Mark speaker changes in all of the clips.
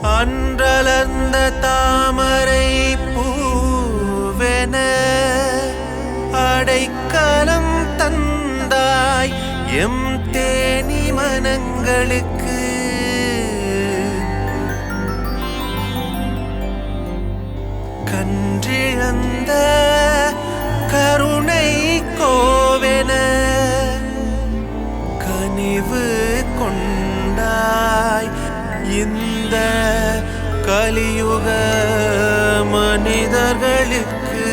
Speaker 1: அன்றலர்ந்த தாமரை பூவென அடைக்கலம் தந்தாய் எம் தேனி மனங்களுக்கு. கன்றிழந்த கருணை கோவென கனிவு கொண்டாய் இந்த கலியுக மனிதர்களுக்கு.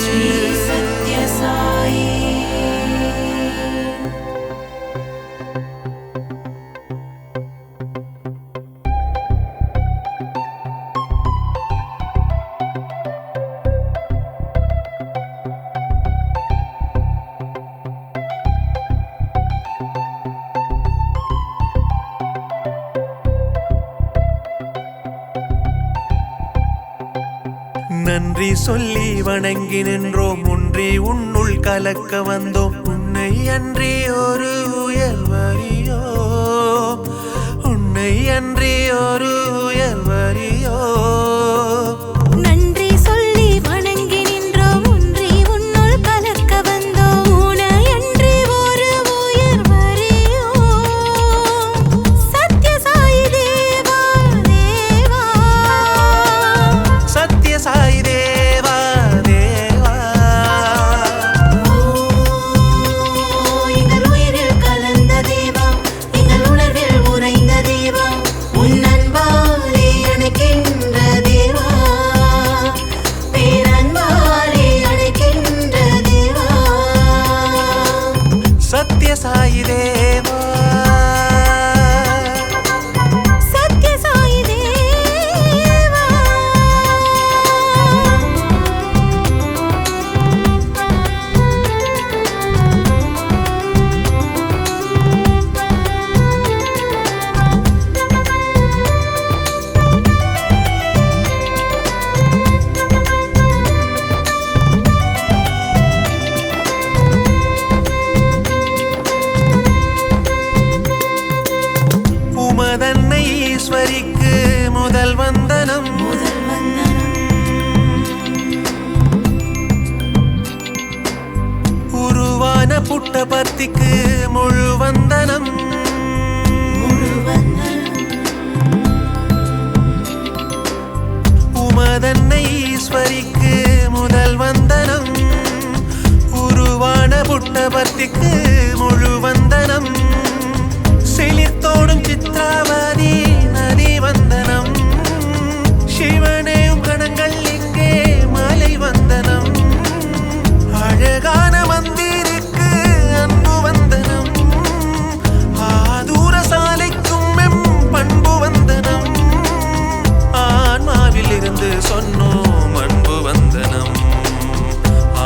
Speaker 2: ஸ்ரீ சத்ய சாயி.
Speaker 1: நன்றி சொல்லி வணங்கி நின்றோம், ஒன்றி உன்னுள் கலக்க வந்தோம். உன்னை அன்றி ஒரு உயர்வரியோ, உன்னை அன்றி ஒரு உயர்வரியோ.
Speaker 2: நன்றி சொல்லி வணங்கி நின்றோம், ஒன்றி உன்னுள் கலக்க வந்தோம். உன்னை அன்றி ஒரு உயர்வரியோ. சத்ய சாயி தேவா தேவா,
Speaker 1: சத்ய சாயி தேவா தேவா.
Speaker 2: எங்கள் உயிரில் கலந்த தேவா, எங்கள் உணர்வில் உறைந்த தேவா, உன் அன்பாலே அணைக்கின்ற தேவா, பேரன்பாலே அணைக்கின்ற தேவா.
Speaker 1: சத்ய சாயி தேவா,
Speaker 2: சத்ய சாயி தேவா.
Speaker 1: உமதன்னை ஈஸ்வரிக்கு முதல் வந்தனம்.
Speaker 2: முதல் வந்தனம்.
Speaker 1: உருவான புட்டபர்த்திக்கு முழு வந்தனம்.
Speaker 2: முழு வந்தனம்.
Speaker 1: உமதன்னை ஈஸ்வரிக்கு முதல் வந்தனம். உருவான புட்டபர்த்திக்கு முழு வந்தனம். செழித்தோடும் சித்ராவதி நதி வந்தனம். சிவனேயும் கணங்கள் இங்கே மாலை வந்தனம். அழகான மந்திருக்கு அன்பு வந்தனம். ஆதூர சாலைக்கும் எம் பண்பு வந்தனம். ஆன்மாவில் இருந்து சொன்னோம் அன்பு வந்தனம்.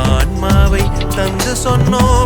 Speaker 1: ஆன்மாவை தந்து சொன்னோம்